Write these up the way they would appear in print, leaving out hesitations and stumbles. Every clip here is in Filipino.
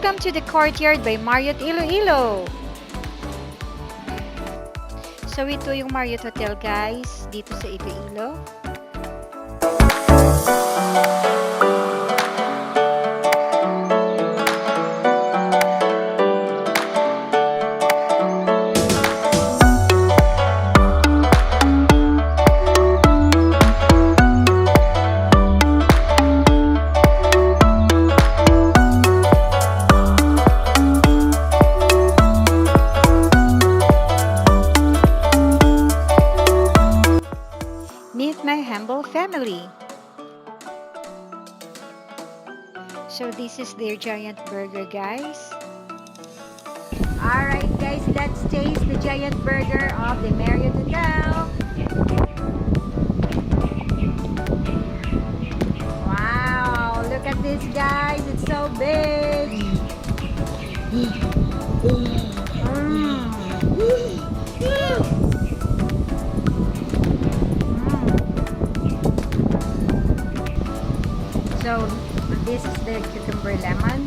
Welcome to the Courtyard by Marriott Iloilo. So ito yung Marriott Hotel guys, dito sa Iloilo. Meet my humble family. So this is their giant burger guys. Alright guys, let's taste the giant burger of the Marriott Hotel. Wow, look at this guys, it's so big. So, this is the cucumber lemon.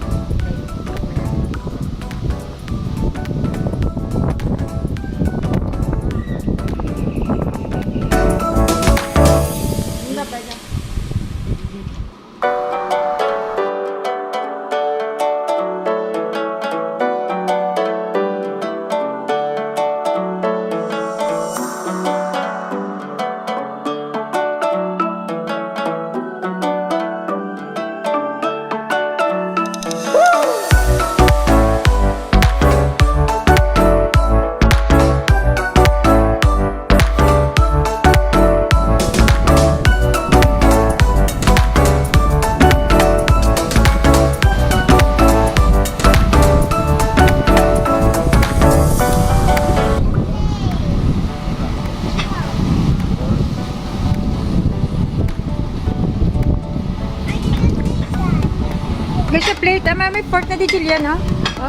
Here's a plate. May pork na di Julian, ha? Oh.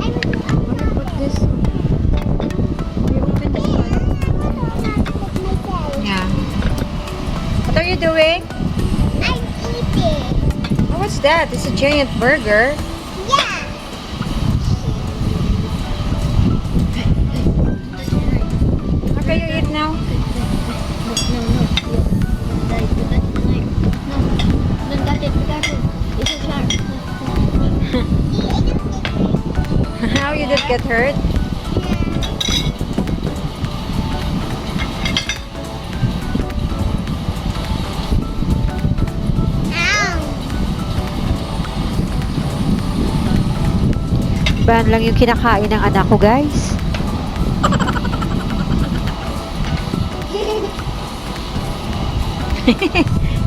Let me put this. We open this one. Yeah. What are you doing? I'm eating. Oh, what's that? It's a giant burger. Yeah. Okay, you eat now. How you did get hurt? Ban lang yung kinakain ng anak ko, guys.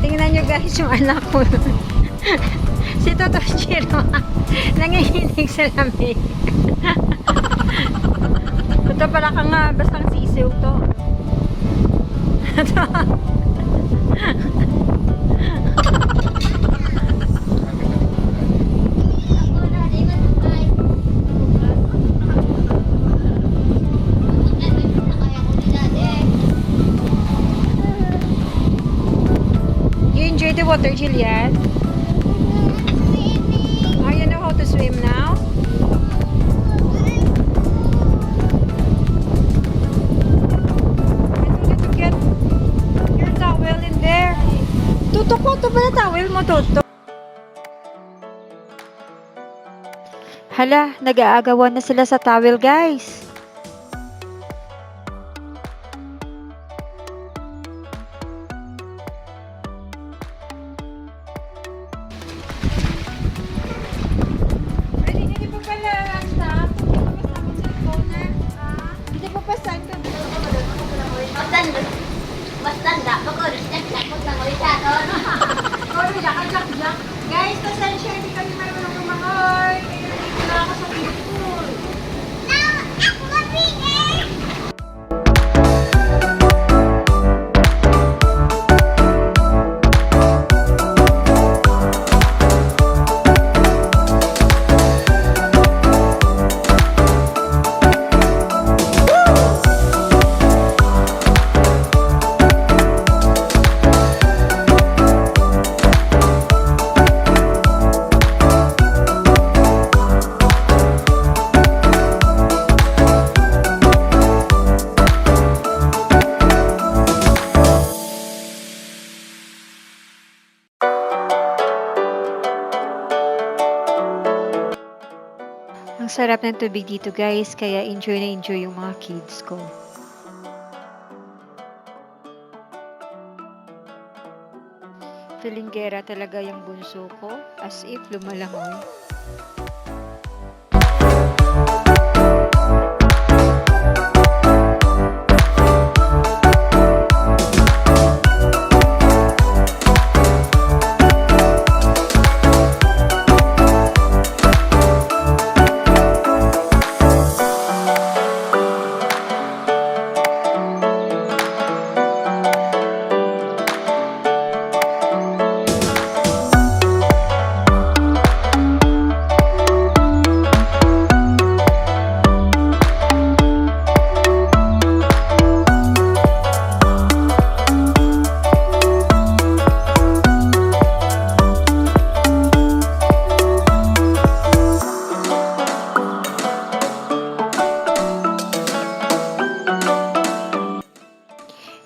Tingnan nyo guys yung anak ko. Si Toto Chiro nangihinig sa lamig. Ito pala ka nga, bastang sisiw to. You enjoy the water, Jillian? Oh, you know how to swim now? Tutok mo, ito pala towel mo, tutok. Hala, nag-aagawan na sila sa towel, guys. Hindi pa pala stop. Hindi pa pa sign to. Basta Guys, pasensya, hindi kami marunong lumangoy. Kaya nandito na ako sa pool. No, ako sarap ng tubig dito guys, kaya enjoy na enjoy yung mga kids ko. Filinggera talaga yung bunso ko, as if lumalangoy.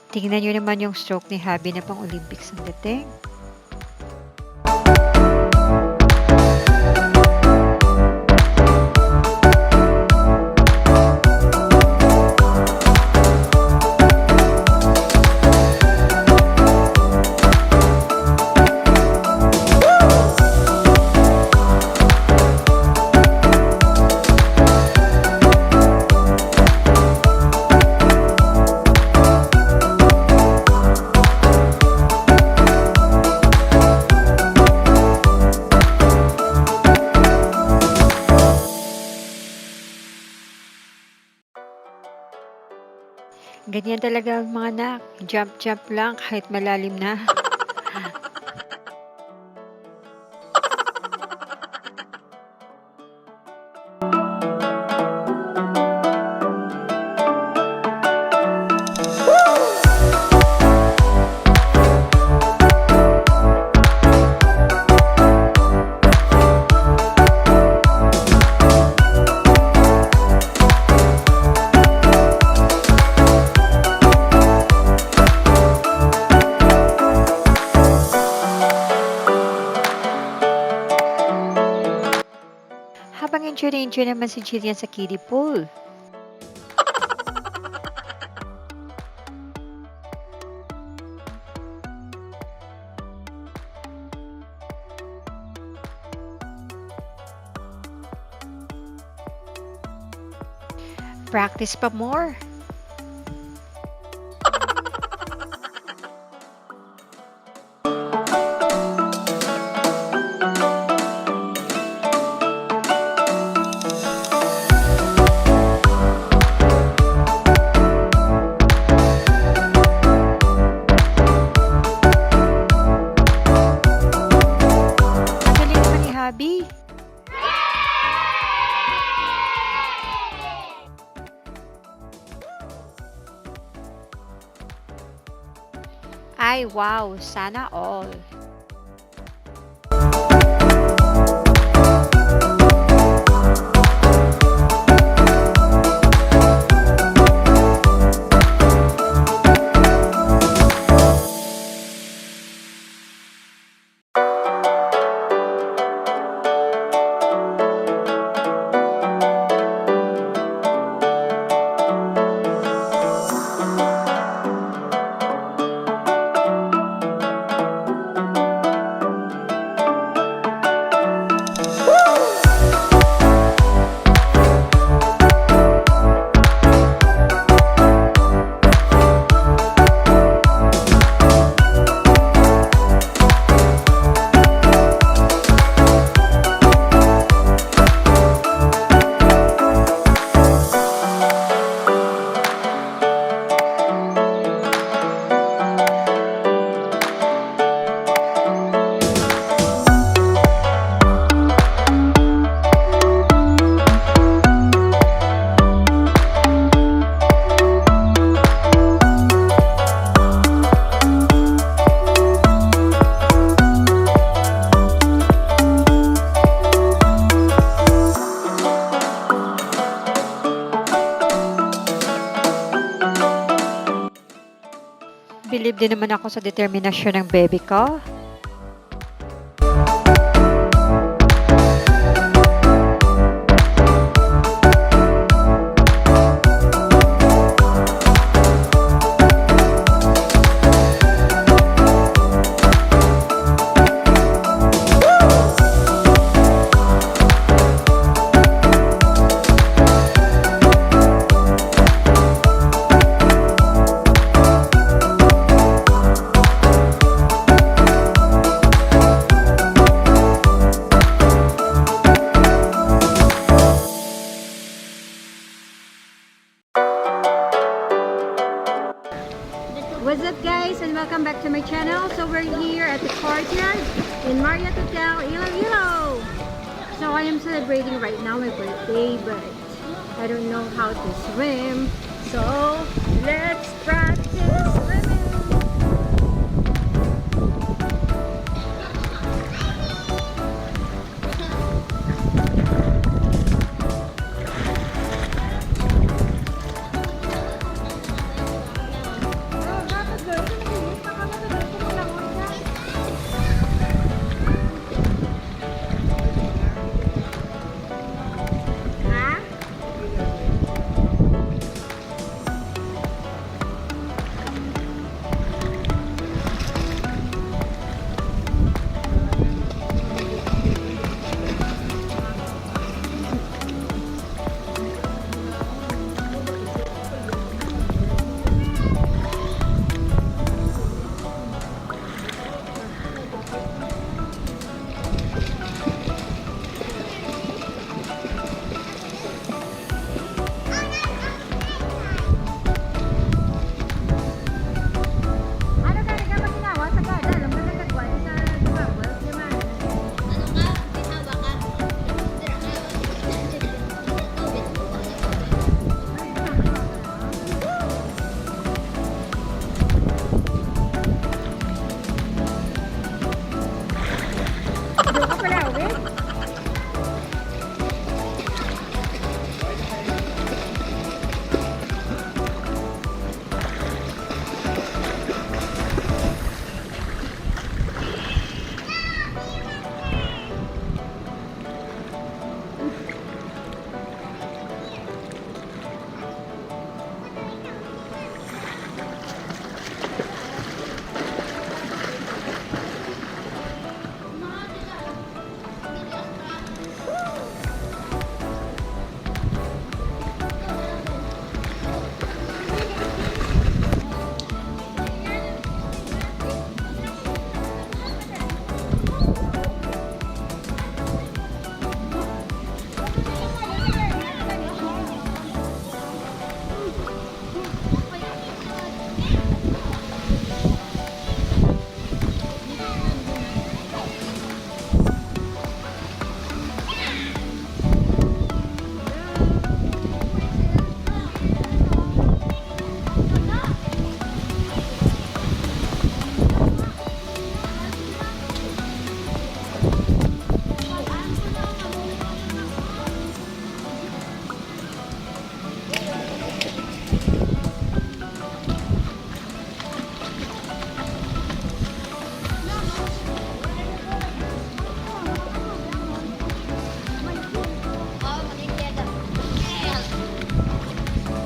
Tingnan nyo naman yung stroke ni Habi na pang Olympics ang dating. Ganyan talaga ang mga anak. Jump-jump lang kahit malalim na. Habang enjoy na enjoy naman si Jillian sa kiddie pool. Practice pa more. Habi. Ay, wow! Sana all. Believe din naman ako sa determinasyon ng baby ko. What's up guys and welcome back to my channel. So we're here at the Courtyard in Marriott Iloilo. So I am celebrating right now my birthday, but I don't know how to swim. So let's practice swimming.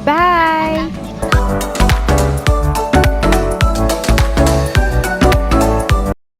Bye!